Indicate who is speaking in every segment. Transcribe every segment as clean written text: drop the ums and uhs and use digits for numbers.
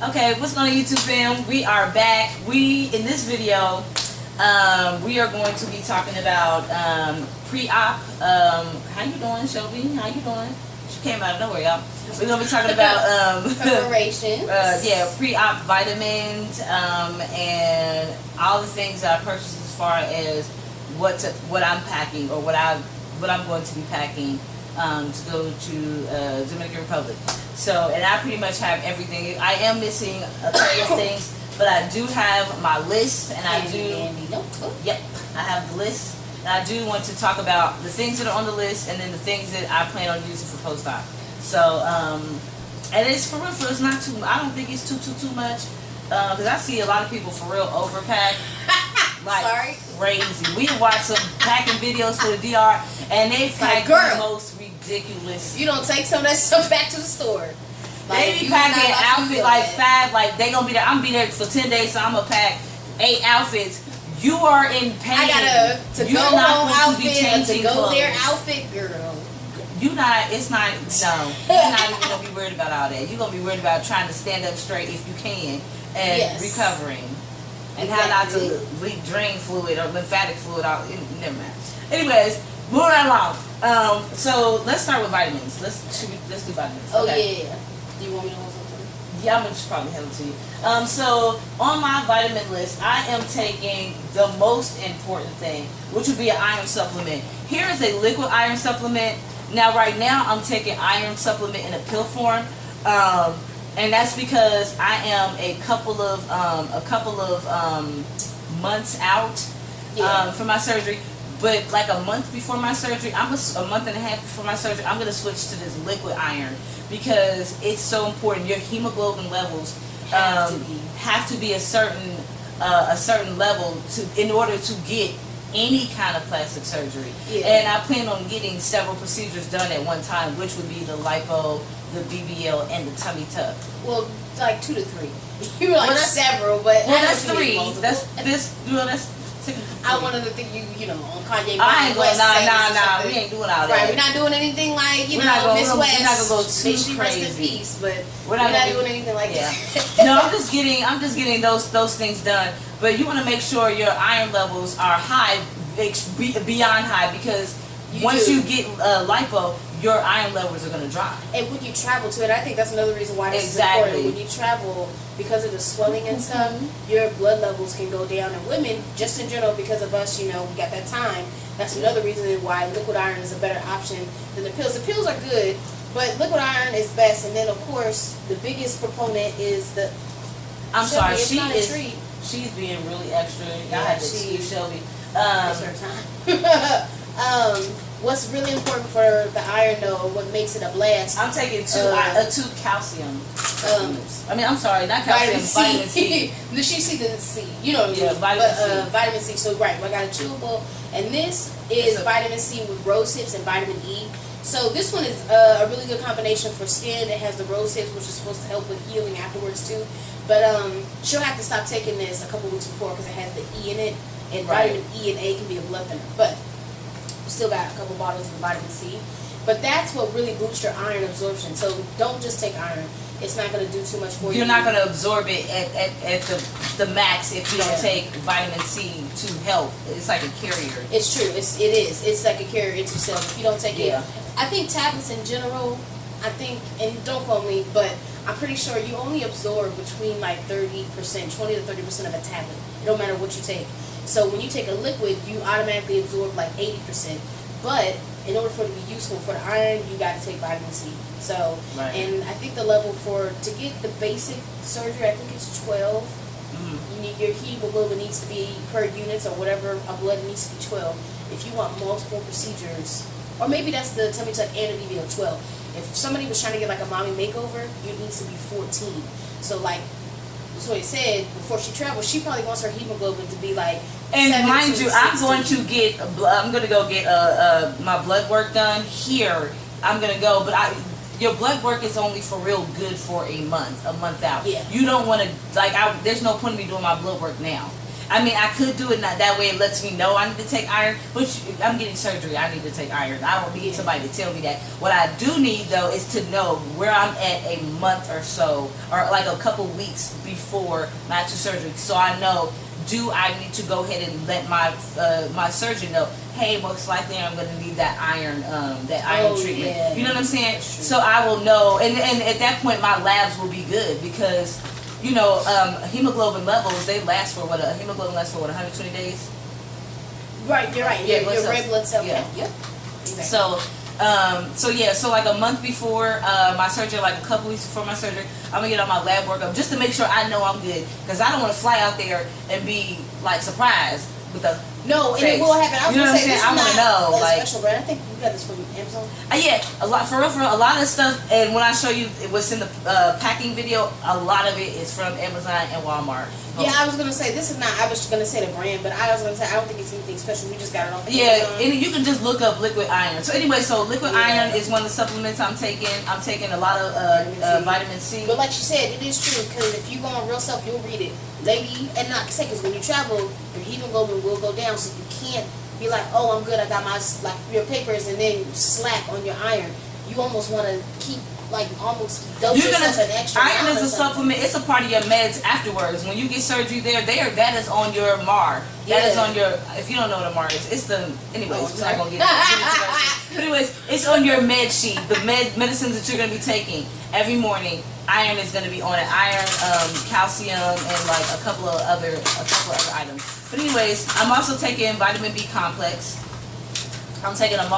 Speaker 1: Okay, what's going on YouTube fam? We are back. In this video, we are going to be talking about pre-op. How you doing, Shelby? How you doing? She came out of nowhere, y'all. We're going to be talking about
Speaker 2: preparations.
Speaker 1: Pre-op vitamins and all the things that I purchased as far as what I'm packing or what I'm going to be packing to go to Dominican Republic. So, and I pretty much have everything. I am missing a couple of things, but I do have my list, and I do. Yep, I have the list, and I do want to talk about the things that are on the list, and then the things that I plan on using for post-op. So, and it's for real. It's not too. I don't think it's too much, because I see a lot of people for real overpack. Like crazy. We watch some packing videos for the DR, and they pack the most ridiculous.
Speaker 2: You don't take some of that stuff back to the store.
Speaker 1: They be packing an outfit like 5, like they gonna be there. I'm gonna be there for 10 days, so I'm gonna pack 8 outfits. You are in pain.
Speaker 2: I got a to-go home outfit, to go there outfit, girl.
Speaker 1: You not. It's not. No, you're not even gonna be worried about all that. You're gonna be worried about trying to stand up straight if you can and recovering. And how not to leak drain fluid or lymphatic fluid out. Never mind. Anyways, moving along. So let's start with vitamins. Let's do vitamins.
Speaker 2: Oh yeah. Do you want me to hold something?
Speaker 1: Yeah, I'm gonna just probably hand it to you. So on my vitamin list, I am taking the most important thing, which would be an iron supplement. Here is a liquid iron supplement. Now, right now, I'm taking iron supplement in a pill form. And that's because I am a couple of months out for my surgery. But like a month before my surgery, a month and a half before my surgery, I'm gonna switch to this liquid iron because it's so important. Your hemoglobin levels have to be a certain level in order to get any kind of plastic surgery. And I plan on getting several procedures done at one time, which would be the lipo, the BBL, and the tummy tuck.
Speaker 2: Well, like 2 to 3. You were like several, but
Speaker 1: that's 3. That's I
Speaker 2: wanted to think you know on Kanye.
Speaker 1: I ain't going. Nah. We ain't doing all that.
Speaker 2: Right, we're not doing anything like Miss West.
Speaker 1: We're not gonna go too crazy.
Speaker 2: Rest in peace, but we're not doing anything like that.
Speaker 1: No, I'm just getting those things done. But you want to make sure your iron levels are high, beyond high, because once you get lipo, your iron levels are going to drop.
Speaker 2: And when you travel to it, I think that's another reason why this is important. When you travel, because of the swelling and stuff, your blood levels can go down. And women, just in general, because of us, we got that time. That's another reason why liquid iron is a better option than the pills. The pills are good, but liquid iron is best. And then, of course, the biggest proponent is the...
Speaker 1: She's being really extra. I had to excuse Shelby.
Speaker 2: It's her time. What's really important for the iron, though, what makes it a blast?
Speaker 1: I'm taking 2 calcium. I'm sorry, not calcium. Vitamin C.
Speaker 2: She see the C. You know what I mean?
Speaker 1: Vitamin C.
Speaker 2: Vitamin C. So right, I got a chewable, and this is vitamin C with rose hips and vitamin E. So this one is a really good combination for skin. It has the rose hips, which is supposed to help with healing afterwards too. But she'll have to stop taking this a couple weeks before because it has the E in it, and vitamin E and A can be a blood thinner. But still got a couple bottles of vitamin C. But that's what really boosts your iron absorption. So don't just take iron. It's not going to do too much for you.
Speaker 1: You're not going to absorb it at the max if you don't take vitamin C to help. It's like a carrier.
Speaker 2: It's true. It is. It's like a carrier into yourself. If you don't take it. I think tablets in general, and don't quote me, but I'm pretty sure you only absorb between like 30%, 20 to 30% of a tablet. It don't matter what you take. So when you take a liquid, you automatically absorb like 80%. But in order for it to be useful for the iron, you got to take vitamin C. So, and I think the level to get the basic surgery, I think it's 12. You need your hemoglobin needs to be per units or whatever of blood needs to be 12. If you want multiple procedures, or maybe that's the tummy tuck and the BBL 12. If somebody was trying to get like a mommy makeover, you need to be 14. So like. So he said before she travels, she probably wants her hemoglobin to be like.
Speaker 1: And mind you, I'm going to go get my blood work done here. I'm gonna go, but your blood work is only for real good for a month out. Yeah. You don't want to there's no point in me doing my blood work now. I mean, I could do it not that way. It lets me know I need to take iron, which I'm getting surgery. I need to take iron. I don't need somebody to tell me that. What I do need though is to know where I'm at a month or so, or like a couple weeks before my actual surgery, so I know. Do I need to go ahead and let my my surgeon know? Hey, most likely I'm going to need that iron treatment.
Speaker 2: Yeah.
Speaker 1: You know what I'm saying? So I will know, and at that point my labs will be good because, you know, hemoglobin levels, they last for what, a hemoglobin lasts for what, 120 days?
Speaker 2: Right, you're right.
Speaker 1: Yeah,
Speaker 2: your red blood cell.
Speaker 1: Yeah.
Speaker 2: Yep.
Speaker 1: So, so like a month before my surgery, like a couple weeks before my surgery, I'm gonna get all my lab work up just to make sure I know I'm good, because I don't want to fly out there and be like surprised with the
Speaker 2: no,
Speaker 1: face.
Speaker 2: And it will happen. I was gonna say this is
Speaker 1: I want to know,
Speaker 2: not a
Speaker 1: like,
Speaker 2: special brand. I think you got this from Amazon.
Speaker 1: Yeah, a lot for real, a lot of stuff. And when I show you what's in the packing video, a lot of it is from Amazon and Walmart.
Speaker 2: Yeah, I was gonna say this is not. I was gonna say the brand, but I was gonna say I don't think it's anything special. We just got it off.
Speaker 1: Yeah, and you can just look up liquid iron. So anyway, so liquid iron is one of the supplements I'm taking. I'm taking a lot of vitamin C.
Speaker 2: But like you said, it is true, because if you go on Real Self, you'll read it, lady. And not to say, because when you travel, your hemoglobin will go down, so you can't be like, oh, I'm good, I got my like your papers, and then slack on your iron. You almost want to keep like almost dose yourself an extra.
Speaker 1: Iron is a supplement. It's a part of your meds afterwards. When you get surgery, that is on your MAR. That is on your. If you don't know what a MAR is, it's the. Anyways, we're not gonna get into that. But anyways, it's on your med sheet. The medicines that you're gonna be taking every morning. Iron is gonna be on it. Iron, calcium, and like a couple of other items. But anyways, I'm also taking vitamin B complex. I'm taking a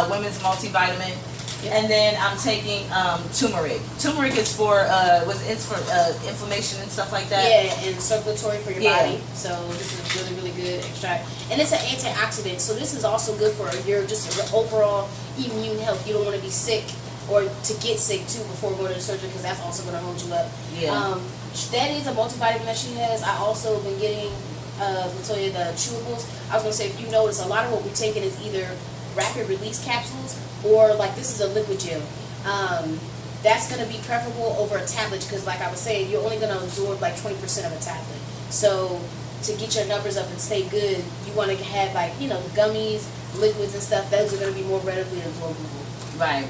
Speaker 1: women's multivitamin. And then I'm taking turmeric. Turmeric is for inflammation and stuff like that.
Speaker 2: Yeah, and circulatory for your body. So this is really, really good extract, and it's an antioxidant. So this is also good for your overall immune health. You don't want to be sick or to get sick too before going to the surgery, because that's also going to hold you up.
Speaker 1: Yeah.
Speaker 2: That is a multivitamin that she has. I also been getting Latoya, the chewables. I was going to say, if you notice, a lot of what we're taking is either rapid release capsules, or like this is a liquid gel. That's going to be preferable over a tablet, because like I was saying, you're only going to absorb like 20% of a tablet. So to get your numbers up and stay good, you want to have like, you know, the gummies, liquids and stuff. Those are going to be more readily absorbable.
Speaker 1: Right.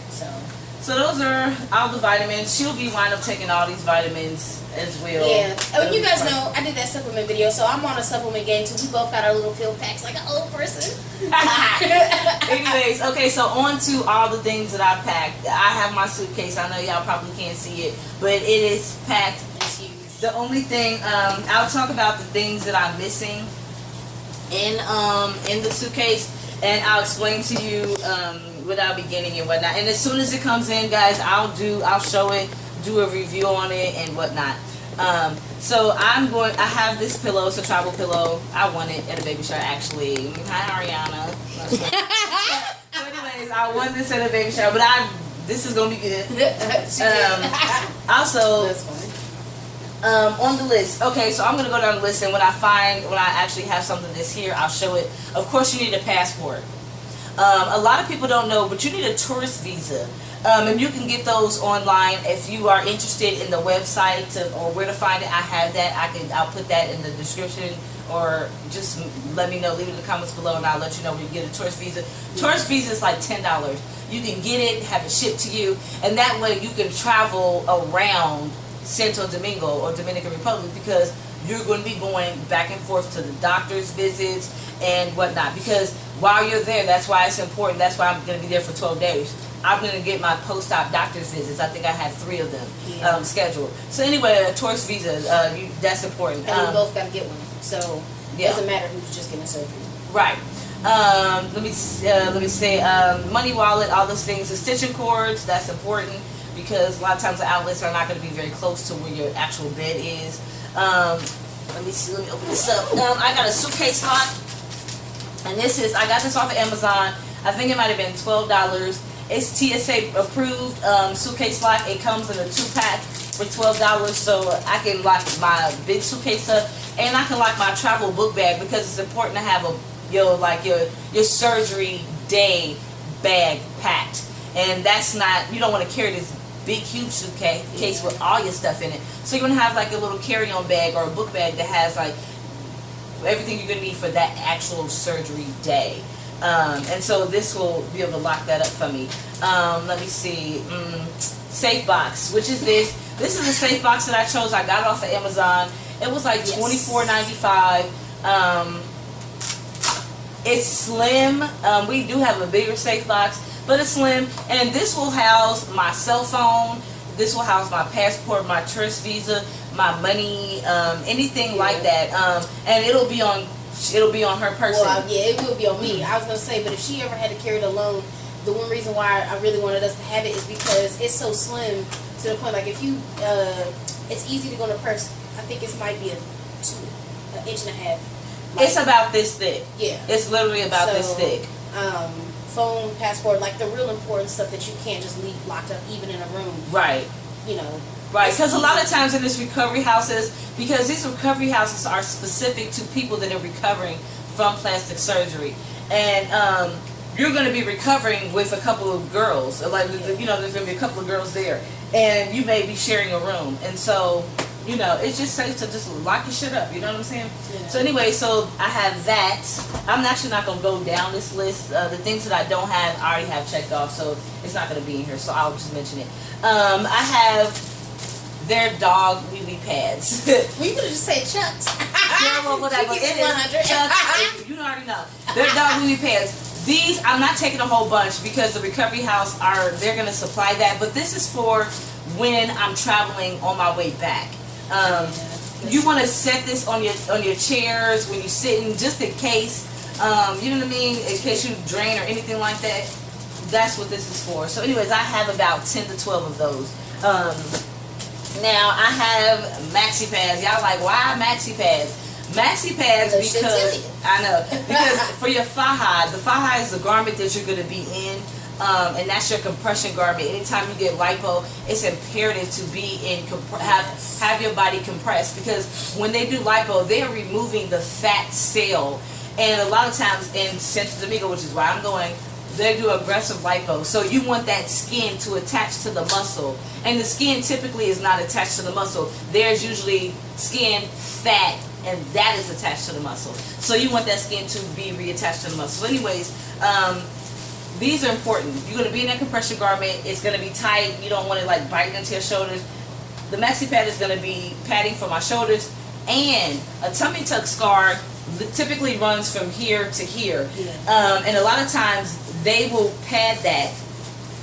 Speaker 1: So those are all the vitamins. She'll be wind up taking all these vitamins as well.
Speaker 2: Yeah. Oh, you guys know I did that supplement video, so I'm on a supplement game too. We both got our little pill packs like an old person.
Speaker 1: Anyways, okay, so on to all the things that I packed. I have my suitcase. I know y'all probably can't see it, but it is packed.
Speaker 2: It's huge.
Speaker 1: The only thing, I'll talk about the things that I'm missing in the suitcase, and I'll explain to you without beginning and whatnot. And as soon as it comes in, guys, I'll show it, do a review on it and whatnot. So I have this pillow. It's a travel pillow. I won it at a baby shower, actually. Hi, Ariana. So anyways, I won this at a baby shower, but this is gonna be good. Also,
Speaker 2: that's funny.
Speaker 1: On the list. Okay, so I'm gonna go down the list, and when I actually have something that's here, I'll show it. Of course, you need a passport. A lot of people don't know, but you need a tourist visa. And you can get those online if you are interested in the website or where to find it. I have that. I'll put that in the description, or just let me know. Leave it in the comments below, and I'll let you know where you get a tourist visa. Tourist visa is like $10. You can get it, have it shipped to you, and that way you can travel around Santo Domingo or Dominican Republic, because you're going to be going back and forth to the doctor's visits and whatnot. Because while you're there, that's why it's important. That's why I'm going to be there for 12 days. I'm going to get my post-op doctor's visits. I think I have 3 of them scheduled. So anyway, a tourist visa, that's important.
Speaker 2: And we both got to get one. So it doesn't matter who's just getting surgery.
Speaker 1: Right. Let me say, money wallet, all those things. Extension cords, that's important, because a lot of times the outlets are not going to be very close to where your actual bed is. Let me open this up. I got a suitcase lock, and I got this off of Amazon. I think it might have been $12. It's TSA approved suitcase lock. It comes in a 2-pack for $12, so I can lock my big suitcase up, and I can lock my travel book bag, because it's important to have your surgery day bag packed. And that's not, you don't want to carry this big huge suitcase with all your stuff in it. So you're gonna have like a little carry-on bag or a book bag that has like everything you're gonna need for that actual surgery day. And so this will be able to lock that up for me. Let me see. Safe box, which is this. This is a safe box that I chose. I got it off of Amazon. It was like $24.95. It's slim. We do have a bigger safe box, but it's slim. And this will house my cell phone. This will house my passport, my tourist visa, my money, anything like that. And it'll be on her person.
Speaker 2: Well, yeah, it will be on me. I was gonna say, but if she ever had to carry it alone, the one reason why I really wanted us to have it is because it's so slim to the point, like if you, it's easy to go in a purse. I think it might be an inch and a half. Like,
Speaker 1: it's about this thick.
Speaker 2: Yeah.
Speaker 1: It's literally about this thick.
Speaker 2: Phone, passport, like the real important stuff that you can't just leave locked up even in a room.
Speaker 1: Right.
Speaker 2: You know.
Speaker 1: Right, because a lot of times in these recovery houses, because these recovery houses are specific to people that are recovering from plastic surgery. And you're going to be recovering with a couple of girls. Like, you know, there's going to be a couple of girls there. And you may be sharing a room. And so, you know, it's just safe to just lock your shit up. You know what I'm saying? Yeah. So anyway, so I have that. I'm actually not going to go down this list. The things that I don't have, I already have checked off. So it's not going to be in here. So I'll just mention it. I have their dog wee-wee pads.
Speaker 2: We could have just said Chucks.
Speaker 1: Yeah, well, whatever. It is Chucks. You already know. Their dog wee-wee pads. These, I'm not taking a whole bunch because the recovery house they're going to supply that. But this is for when I'm traveling on my way back. You want to set this on your chairs when you're sitting, just in case. You know what I mean? In case you drain or anything like that. That's what this is for. So anyways, I have about 10 to 12 of those. Now I have maxi pads. Y'all like, why maxi pads? Maxi pads because I know, because for your faja, the faja is the garment that you're going to be in, and that's your compression garment. Anytime you get lipo, it's imperative to be in have your body compressed, because when they do lipo, they're removing the fat cell, and a lot of times in Santo Domingo, which is why I'm going, they do aggressive lipo. So you want that skin to attach to the muscle. And the skin typically is not attached to the muscle. There's usually skin, fat, and that is attached to the muscle. So you want that skin to be reattached to the muscle. So anyways, these are important. You're going to be in that compression garment. It's going to be tight. You don't want it like biting into your shoulders. The maxi pad is going to be padding for my shoulders. And a tummy tuck scar typically runs from here to here. Yeah. And a lot of times they will pad that,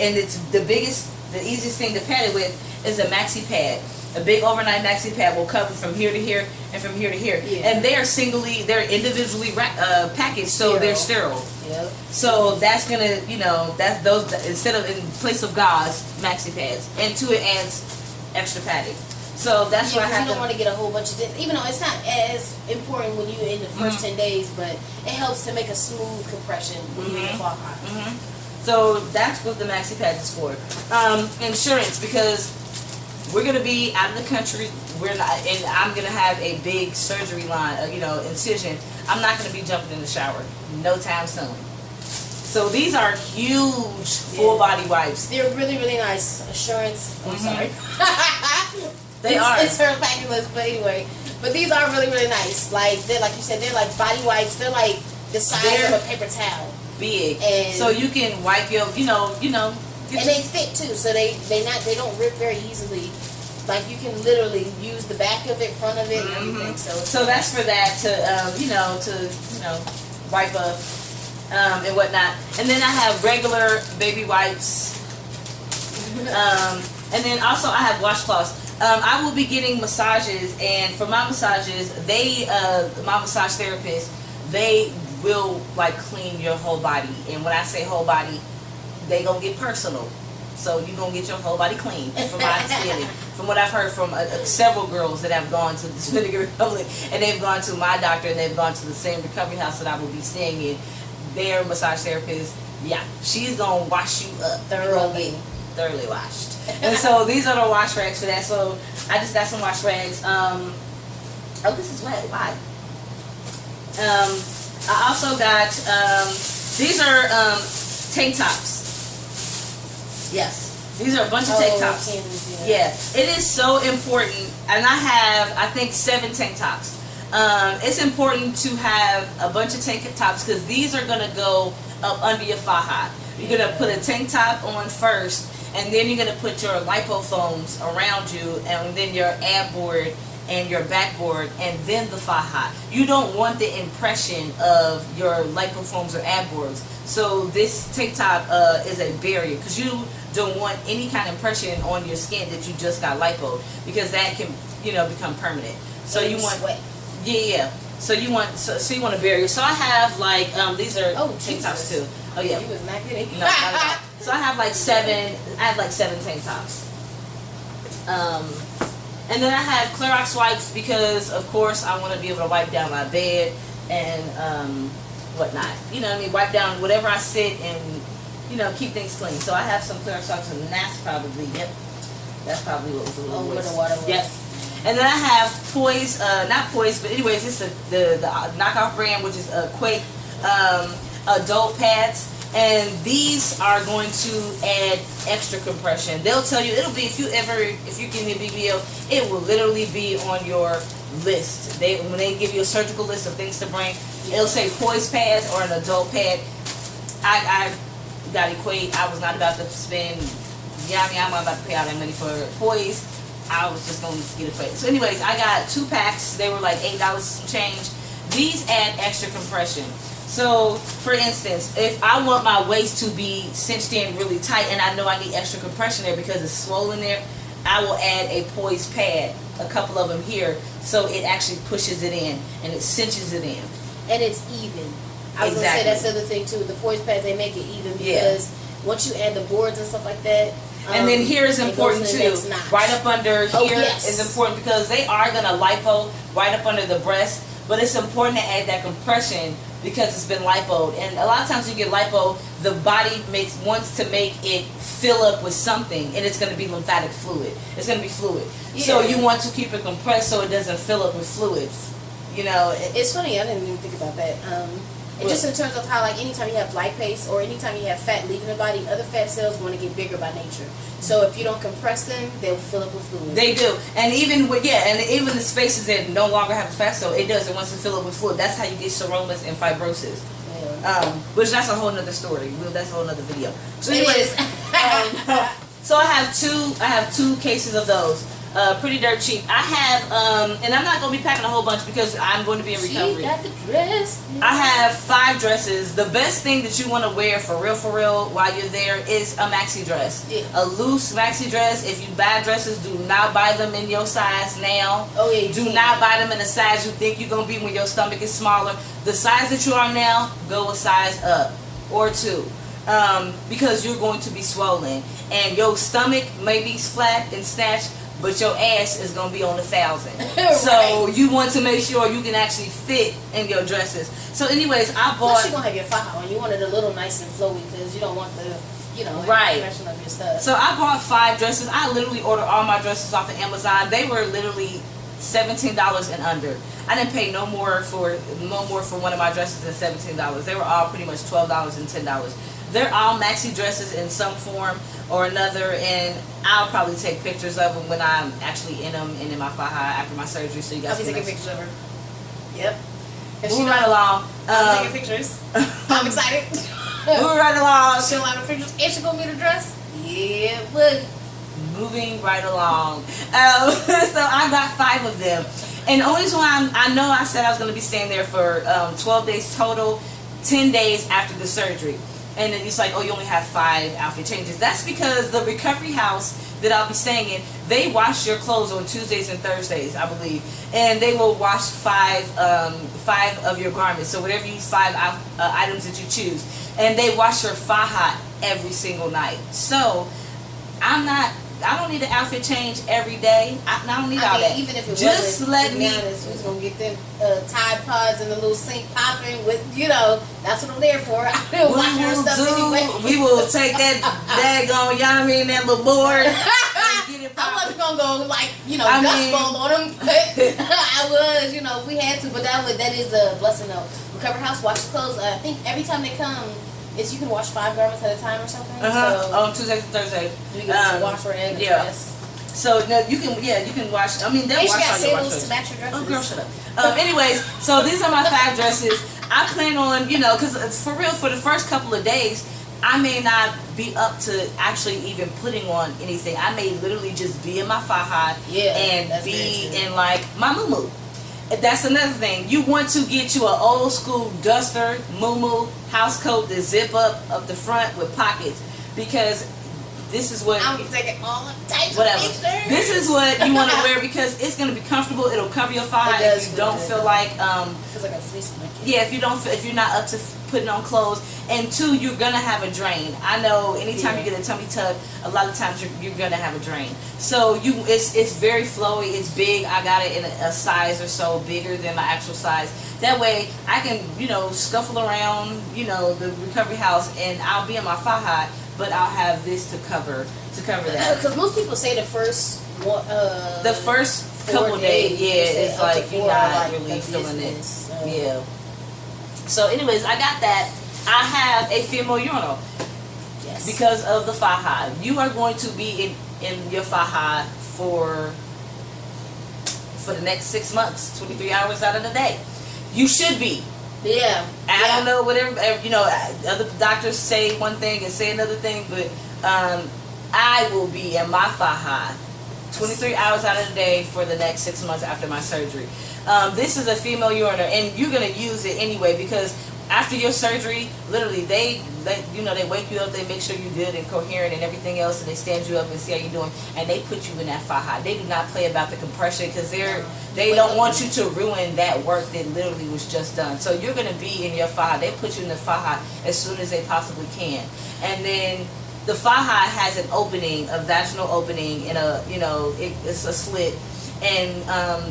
Speaker 1: and it's the easiest thing to pad it with is a maxi pad. A big overnight maxi pad will cover from here to here and from here to here. Yeah. And they're individually packaged, so they're sterile. Yep. So that's gonna, you know, that's those, instead of in place of gauze, maxi pads, and to it adds extra padding. So that's why I have. You don't
Speaker 2: want to get a whole bunch of, even though it's not as important when you're in the first 10 days, but it helps to make a smooth compression when you're in the fall hot.
Speaker 1: So that's what the maxi pads is for. Insurance, because we're gonna be out of the country. We're not, and I'm gonna have a big surgery line, you know, incision. I'm not gonna be jumping in the shower no time soon. So these are huge full body wipes.
Speaker 2: They're really, really nice. Assurance. I'm sorry. It's her packing list, but anyway. But these are really, really nice. Like they're, like you said, they're like body wipes. They're like the size of a paper towel.
Speaker 1: Big. And so you can wipe your, you know.
Speaker 2: And they fit too, so they don't rip very easily. Like you can literally use the back of it, front of it, and everything. So
Speaker 1: that's for that to wipe up and whatnot. And then I have regular baby wipes. And then also I have washcloths. I will be getting massages, and for my massages, my massage therapist, they will like clean your whole body. And when I say whole body, they gonna get personal. So you're gonna get your whole body clean, from my understanding. From what I've heard from several girls that have gone to the Dominican Republic, and they've gone to my doctor, and they've gone to the same recovery house that I will be staying in. Their massage therapist, she's gonna wash you up thoroughly washed. And so these are the wash rags for that. So I just got some wash rags. Oh, this is wet. Why? I also got these are tank tops. Yes, these are a bunch of tank tops. Yeah, it is so important. And I have, I think, 7 tank tops. it's important to have a bunch of tank tops because these are going to go up under your faja. You're going to put a tank top on first, and then you're going to put your lipofoams around you, and then your ab board and your backboard, and then the faja. You don't want the impression of your lipofoams or ab boards. So this tank top is a barrier because you don't want any kind of impression on your skin that you just got lipo, because that can, you know, become permanent. So you want
Speaker 2: sweat.
Speaker 1: Yeah. So you want you want a barrier. So I have like these are tank tops too. Oh yeah.
Speaker 2: You was not kidding.
Speaker 1: No, not at all. So I have like 7. I have like 7 tank tops. And then I have Clorox wipes because, of course, I want to be able to wipe down my bed and whatnot. You know what I mean? Wipe down whatever I sit and, you know, keep things clean. So I have some Clorox wipes, and that's probably, yep, that's probably what was a little
Speaker 2: where
Speaker 1: worse.
Speaker 2: the water was.
Speaker 1: Yep. And then I have Poise, not Poise, but anyways, it's the knockoff brand, which is Quake adult pads. And these are going to add extra compression. They'll tell you, it'll be, if you give me a BBL, it will literally be on your list. When they give you a surgical list of things to bring, it'll say Poise pads or an adult pad. I got Equate. I was not about to spend, I'm not about to pay all that money for Poise. I was just going to get a plate. So anyways, I got 2 packs. They were like $8 some change. These add extra compression. So, for instance, if I want my waist to be cinched in really tight and I know I need extra compression there because it's swollen there, I will add a Poise pad, a couple of them here, so it actually pushes it in and it cinches it in.
Speaker 2: And it's even. I was going to say that's the other thing too. The Poise pads, they make it even because once you add the boards and stuff like that.
Speaker 1: And then here is important too. Right up under here is important because they are going to lipo right up under the breast, but it's important to add that compression because it's been lipoed. And a lot of times you get lipo, the body wants to make it fill up with something, and it's going to be lymphatic fluid. It's going to be fluid. Yeah. So you want to keep it compressed so it doesn't fill up with fluids. You know,
Speaker 2: it's funny. I didn't even think about that. And just in terms of how, like, anytime you have lipase or anytime you have fat leaving the body, other fat cells want to get bigger by nature. So if you don't compress them, they'll fill up with fluid.
Speaker 1: They do, and even the spaces that no longer have fat cell, it does. It wants to fill up with fluid. That's how you get seromas and fibrosis. Yeah. Which that's a whole nother story. That's a whole nother video. So anyways, so I have two cases of those. Pretty dirt cheap. I have, and I'm not going to be packing a whole bunch because I'm going to be in recovery.
Speaker 2: She got the dress.
Speaker 1: I have 5 dresses. The best thing that you want to wear for real while you're there is a maxi dress. Yeah. A loose maxi dress. If you buy dresses, do not buy them in your size now.
Speaker 2: Oh yeah.
Speaker 1: Do not buy them in a size you think you're going to be when your stomach is smaller. The size that you are now, go a size up or 2. Because you're going to be swollen. And your stomach may be flat and snatched, but your ass is going to be on 1,000.
Speaker 2: Right.
Speaker 1: So you want to make sure you can actually fit in your dresses. So anyways, I bought...
Speaker 2: Plus you're going to have your faja on. You want it a little nice and flowy because you don't want the, impression of your stuff.
Speaker 1: So I bought 5 dresses. I literally ordered all my dresses off of Amazon. They were literally $17 and under. I didn't pay no more for one of my dresses than $17. They were all pretty much $12 and $10. They're all maxi dresses in some form or another, and I'll probably take pictures of them when I'm actually in them and in my faja after my surgery, so you guys
Speaker 2: can take pictures of her. Yep.
Speaker 1: Moving right along.
Speaker 2: I'm taking pictures. I'm excited.
Speaker 1: Moving right along.
Speaker 2: She'll have the pictures. And she gonna be the dress? Yeah, look.
Speaker 1: Moving right along. So I got 5 of them. And the only reason why I know I said I was going to be staying there for 12 days total, 10 days after the surgery. And then it's like, oh, you only have 5 outfit changes. That's because the recovery house that I'll be staying in, they wash your clothes on Tuesdays and Thursdays, I believe. And they will wash 5 of your garments. So whatever you 5 items that you choose. And they wash your faja every single night. So I don't need an outfit change every day. I don't need all that.
Speaker 2: Even if it
Speaker 1: just
Speaker 2: wasn't,
Speaker 1: let
Speaker 2: to
Speaker 1: me.
Speaker 2: be honest, we was gonna get them Tide Pods and the little sink popping with, that's what I'm there for. I don't wash her stuff anyway.
Speaker 1: We will take that daggone yummy and that little board and get it popping.
Speaker 2: I wasn't gonna go like dust bowl on them, but I was, if we had to. But that is a blessing though. Recovery House wash the clothes. I think every time they come, you can wash 5 garments at a time or something.
Speaker 1: On Tuesdays and Thursdays.
Speaker 2: You can wash or egg dress.
Speaker 1: So no, you can wash. I mean, they'll
Speaker 2: And she
Speaker 1: wash
Speaker 2: got
Speaker 1: all your wash
Speaker 2: sandals to
Speaker 1: clothes.
Speaker 2: match your dresses.
Speaker 1: Oh, girl, shut up. Anyways, so these are my 5 dresses. I plan on, because for real, for the first couple of days, I may not be up to actually even putting on anything. I may literally just be in my faja and be in like my muumuu. That's another thing. You want to get you an old school duster, muumuu, house coat that zip up the front with pockets, because this is what
Speaker 2: I'm taking all types
Speaker 1: whatever.
Speaker 2: of pictures.
Speaker 1: This is what you want to wear because it's going to be comfortable. It'll cover your thigh if you don't feel like
Speaker 2: feels like a fleece blanket.
Speaker 1: yeah, if you're not up to putting on clothes, and 2, you're gonna have a drain. I know anytime you get a tummy tuck, a lot of times you're gonna have a drain. So it's very flowy, it's big. I got it in a size or so bigger than my actual size. That way I can scuffle around the recovery house, and I'll be in my faja, but I'll have this to cover that.
Speaker 2: Because most people say the first
Speaker 1: couple days, it's like you're not
Speaker 2: like
Speaker 1: really feeling it.
Speaker 2: So.
Speaker 1: Yeah. So anyways, I got that. I have a female urinal.
Speaker 2: Yes.
Speaker 1: Because of the faja. You are going to be in your faja for the next 6 months, 23 hours out of the day. You should be.
Speaker 2: Yeah.
Speaker 1: I don't know, whatever, other doctors say one thing and say another thing, but I will be in my faja 23 hours out of the day for the next 6 months after my surgery. This is a female urinal, and you're going to use it anyway, because after your surgery, literally, they wake you up, they make sure you're good and coherent and everything else, and they stand you up and see how you're doing, and they put you in that faja. They do not play about the compression, because they don't want you to ruin that work that literally was just done. So you're going to be in your faja. They put you in the faja as soon as they possibly can. And then the faja has an opening, a vaginal opening, and it's a slit. And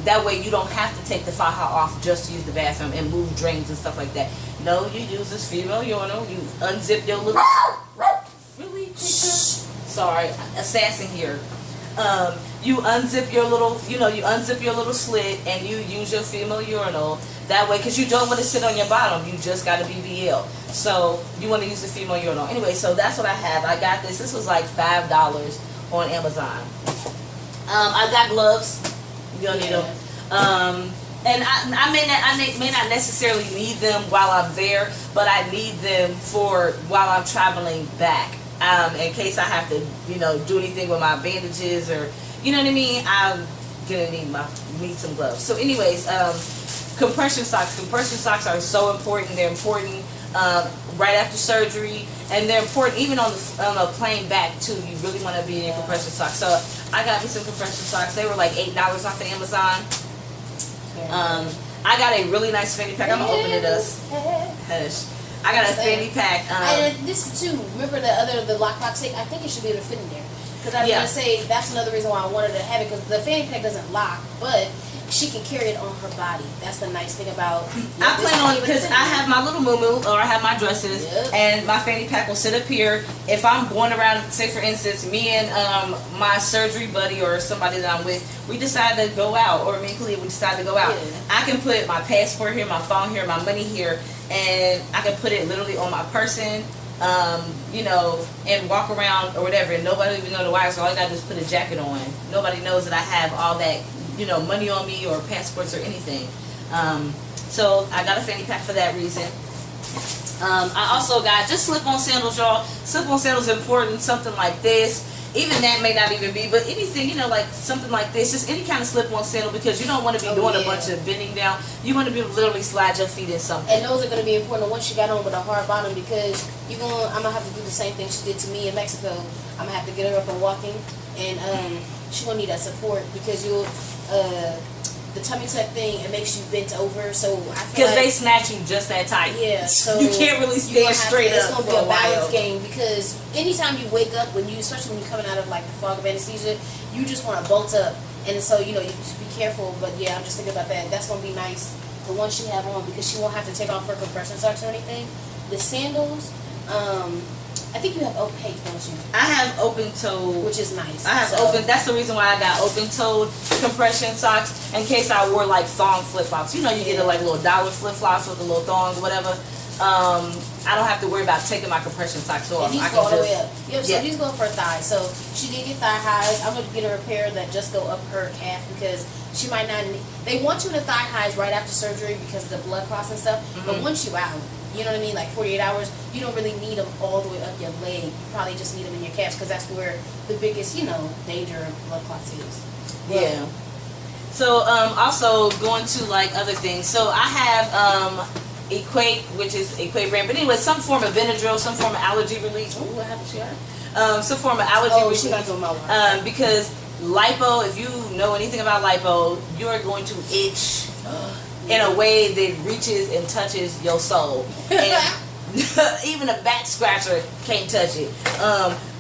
Speaker 1: that way you don't have to take the faja off just to use the bathroom and move drains and stuff like that. No, you use this female urinal. You unzip your little... Really? Sorry, assassin here. You unzip your little, you unzip your little slit, and you use your female urinal. That way, because you don't want to sit on your bottom. You just got a BBL. So you want to use the female urinal. Anyway, so that's what I have. I got this. This was like $5 on Amazon. I got gloves. You don't need them. And I may not necessarily need them while I'm there, but I need them for while I'm traveling back. In case I have to, do anything with my bandages, or you know what I mean. I'm gonna need some gloves. So, anyways, compression socks. Compression socks are so important. They're important right after surgery, and they're important even on a plane back too. You really want to be in compression socks. So I got me some compression socks. They were like $8 off of Amazon. I got a really nice fanny pack. I'm gonna open it up. Hush. I got a fanny pack.
Speaker 2: And this too. Remember the lockbox tape? I think it should be able to fit in there. Because I was gonna say that's another reason why I wanted to have it, because the fanny pack doesn't lock, but she can carry it on her body. That's the nice thing about.
Speaker 1: I plan on, because I have my little muumuu, or I have my dresses, and my fanny pack will sit up here. If I'm going around, say for instance, me and my surgery buddy or somebody that I'm with, we decide to go out, or me and Khalid, we decide to go out. I can put my passport here, my phone here, my money here, and I can put it literally on my person, and walk around or whatever, and nobody will even know the wire. So all I gotta do is put a jacket on. Nobody knows that I have all that, money on me or passports or anything. So I got a fanny pack for that reason. I also got just slip-on sandals, y'all. Slip-on sandals is important. Something like this. Even that may not even be, but anything, like something like this, just any kind of slip-on sandal, because you don't want to be doing a bunch of bending down. You want to be able to literally slide your feet in something.
Speaker 2: And those are going to be important once you got on with a hard bottom, because I'm going to have to do the same thing she did to me in Mexico. I'm going to have to get her up and walking, and she's going to need that support, because the tummy tuck thing, it makes you bent over, so I feel
Speaker 1: because they snatch you just that tight.
Speaker 2: Yeah, so
Speaker 1: you can't really stand straight up.
Speaker 2: It's gonna be a balance game, because anytime you wake up, especially when you're coming out of like the fog of anesthesia, you just want to bolt up, and so you just be careful. But yeah, I'm just thinking about that. That's gonna be nice, the one she have on, because she won't have to take off her compression socks or anything. The sandals, I think you have opaque, don't you?
Speaker 1: I have open-toed.
Speaker 2: Which is nice.
Speaker 1: I have open. That's the reason why I got open-toed compression socks, in case I wore like thong flip-flops. You get like little dollar flip-flops with the little thongs, whatever. I don't have to worry about taking my compression socks off.
Speaker 2: And these go all the way up. Yep, so these go for thighs. So she did get thigh highs. I'm going to get a repair that just go up her calf because she might not need, they want you in the thigh highs right after surgery because of the blood clots and stuff. But once you out, you know what I mean, like 48 hours, you don't really need them all the way up your leg. You probably just need them in your calves because that's where the biggest, danger of blood clots is. But,
Speaker 1: yeah. So also going to like other things. So I have Equate, which is Equate brand, but anyway, some form of Benadryl, some form of allergy relief. Ooh, what happened to her? Some form of allergy relief.
Speaker 2: She got to my water.
Speaker 1: Because lipo, if you know anything about lipo, you're going to itch in a way that reaches and touches your soul. And even a back scratcher can't touch it.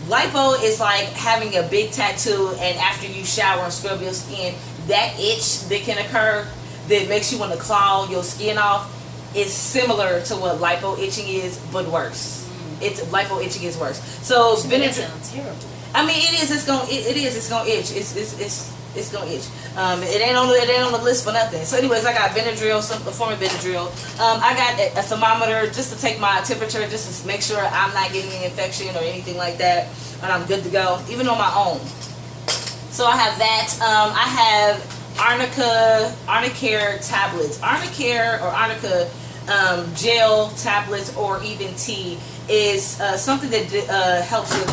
Speaker 1: Lipo is like having a big tattoo, and after you shower and scrub your skin, that itch that can occur that makes you want to claw your skin off is similar to what lipo itching is, but worse. It's lipo itching is worse. So
Speaker 2: Benadryl sounds terrible.
Speaker 1: I mean, it is. It's gonna itch. It's gonna itch. It ain't on the list for nothing. So, anyways, I got Benadryl, some form of Benadryl. I got a thermometer just to take my temperature, just to make sure I'm not getting an infection or anything like that, and I'm good to go, even on my own. So I have that. I have Arnicare tablets. Arnicare or Arnica gel tablets or even tea is something that helps with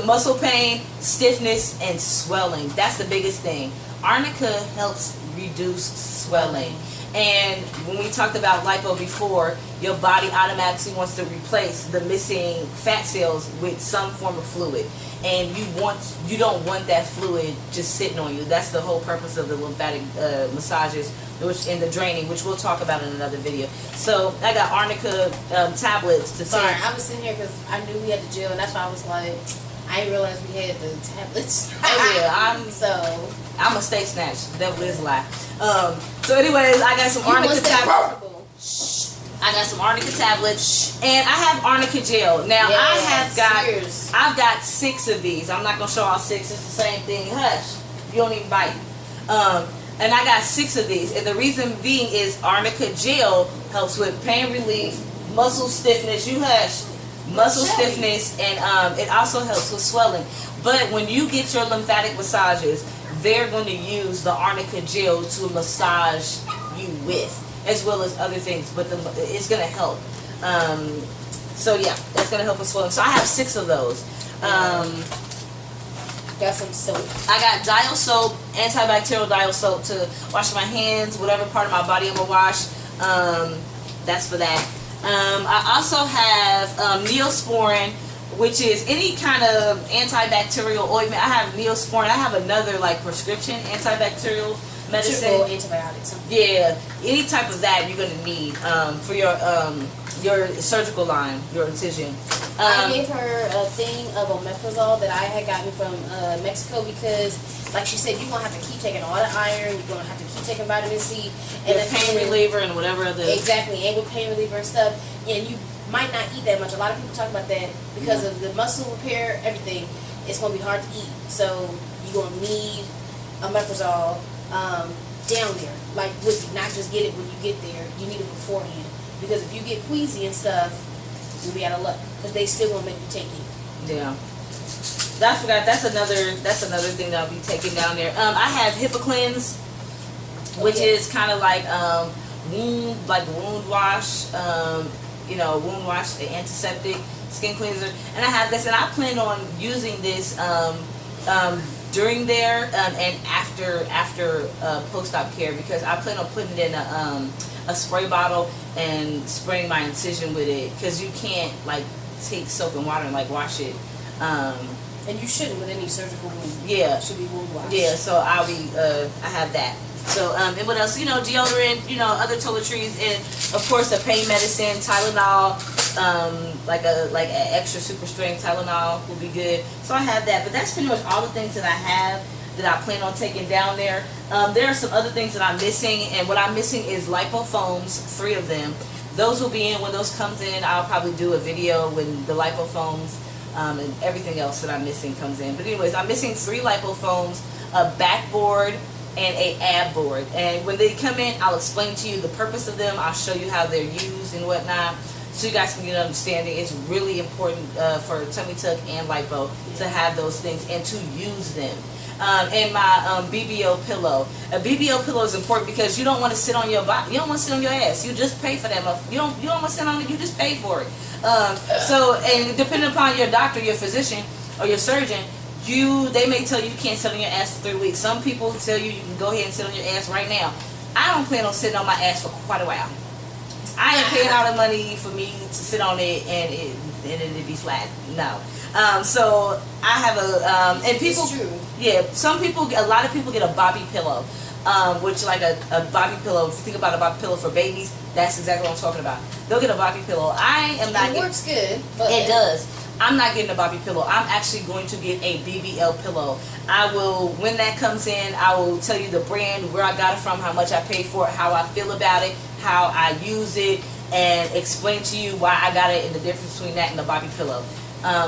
Speaker 1: muscle pain, stiffness, and swelling. That's the biggest thing. Arnica helps reduce swelling. And when we talked about lipo before, your body automatically wants to replace the missing fat cells with some form of fluid. And you don't want that fluid just sitting on you. That's the whole purpose of the lymphatic massages and the draining, which we'll talk about in another video. So I got Arnica tablets to take.
Speaker 2: Sorry, I was sitting here because I knew we had the gel, and that's why I was like, I didn't realize we had the tablets.
Speaker 1: Oh yeah, I'm a steak snatch. The devil is a lie. So anyways, I got some Arnica tablets. I got some Arnica tablets, and I have Arnica gel. Now I've got 6 of these. I'm not gonna show all 6. It's the same thing. Hush, you don't even bite. And I got 6 of these, and the reason being is Arnica gel helps with pain relief, muscle stiffness. You hush. Muscle stiffness, and it also helps with swelling. But when you get your lymphatic massages, they're going to use the Arnica gel to massage you with, as well as other things. But it's going to help. So yeah, that's going to help with swelling. So I have 6 of those.
Speaker 2: Got some soap.
Speaker 1: I got dial soap, antibacterial dial soap to wash my hands, whatever part of my body I'm going to wash. That's for that. I also have Neosporin, which is any kind of antibacterial ointment. I have Neosporin. I have another like prescription antibacterial medicine.
Speaker 2: Triple antibiotics.
Speaker 1: Yeah, any type of that you're gonna need for your surgical line, your incision.
Speaker 2: I gave her a thing of omeprazole that I had gotten from Mexico because, like she said, you're going to have to keep taking all the iron, you're going to have to keep taking vitamin C. And
Speaker 1: pain reliever and whatever other...
Speaker 2: Exactly, and with pain reliever and stuff. And you might not eat that much. A lot of people talk about that because of the muscle repair, everything. It's going to be hard to eat. So you're going to need omeprazole down there. Like, not just get it when you get there. You need it beforehand. Because if you get queasy and stuff, you'll be out of luck. Because they still gonna make you take it. Yeah.
Speaker 1: I forgot. That's another thing that I'll be taking down there. I have HipaCleanse, which is kind of like wound wash. Wound wash, the antiseptic skin cleanser. And I have this, and I plan on using this during there and after post-op care, because I plan on putting it in a spray bottle and spraying my incision with it, because you can't like take soap and water and like wash it.
Speaker 2: And you shouldn't with any surgical wound.
Speaker 1: Yeah.
Speaker 2: It should be wound wash.
Speaker 1: Yeah, so I have that. So, and what else? Deodorant, other toiletries, and of course the pain medicine, Tylenol, like an extra super strength Tylenol will be good. So I have that, but that's pretty much all the things that I have that I plan on taking down there. There are some other things that I'm missing, and what I'm missing is lipofoams, 3 of them. Those will be in when those comes in. I'll probably do a video when the lipofoams and everything else that I'm missing comes in. But anyways, I'm missing 3 lipofoams, a backboard, and a ab board. And when they come in, I'll explain to you the purpose of them. I'll show you how they're used and whatnot, so you guys can get an understanding. It's really important for tummy tuck and lipo to have those things and to use them. And my BBO pillow. A BBO pillow is important because you don't want to sit on your body. You don't want to sit on your ass. You just pay for that. You don't want to sit on it. You just pay for it. And depending upon your doctor, your physician, or your surgeon, they may tell you can't sit on your ass for 3 weeks. Some people tell you can go ahead and sit on your ass right now. I don't plan on sitting on my ass for quite a while. I ain't paying all the money for me to sit on it and it'd be flat. No. So I have and people,
Speaker 2: it's true.
Speaker 1: Yeah, a lot of people get a bobby pillow, which like a bobby pillow. If you think about a bobby pillow for babies, that's exactly what I'm talking about. They'll get a bobby pillow. I am not.
Speaker 2: It works good. But
Speaker 1: it does. I'm not getting a bobby pillow. I'm actually going to get a BBL pillow. I will, when that comes in, I will tell you the brand, where I got it from, how much I paid for it, how I feel about it, how I use it, and explain to you why I got it and the difference between that and the bobby pillow.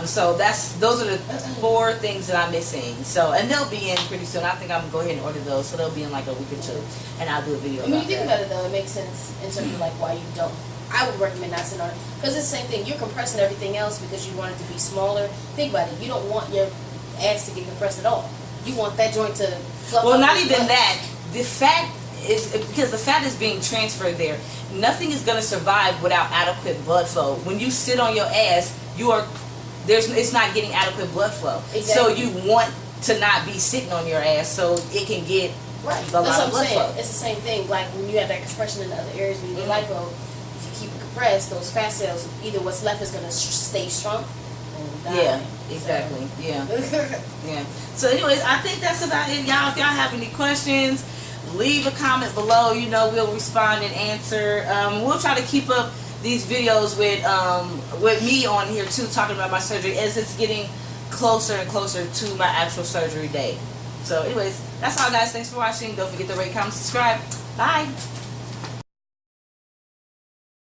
Speaker 1: So those are the 4 things that I'm missing. So, and they'll be in pretty soon. I think I'm gonna go ahead and order those. So they'll be in like a week or 2, and I'll do a video.
Speaker 2: When you think about it, though, it makes sense in terms of like why you don't. I would recommend not sitting on it because it's the same thing. You're compressing everything else because you want it to be smaller. Think about it. You don't want your ass to get compressed at all. You want that joint to fluff.
Speaker 1: Well, not even that. The fat is because the fat is being transferred there. Nothing is gonna survive without adequate blood flow. When you sit on your ass, it's not getting adequate blood flow.
Speaker 2: Exactly.
Speaker 1: So you want to not be sitting on your ass so it can get
Speaker 2: right.
Speaker 1: a lot of blood flow.
Speaker 2: It's the same thing. Like when you have that compression in the other areas when you get lipo, if you keep it compressed, those fat cells, either what's left is gonna stay shrunk.
Speaker 1: Yeah, exactly. So. Yeah. Yeah. So anyways, I think that's about it, y'all. If y'all have any questions, leave a comment below. You know, we'll respond and answer. We'll try to keep up these videos with me on here too, talking about my surgery as it's getting closer and closer to my actual surgery day. So anyways, that's all, guys. Thanks for watching. Don't forget to rate, comment, subscribe. Bye.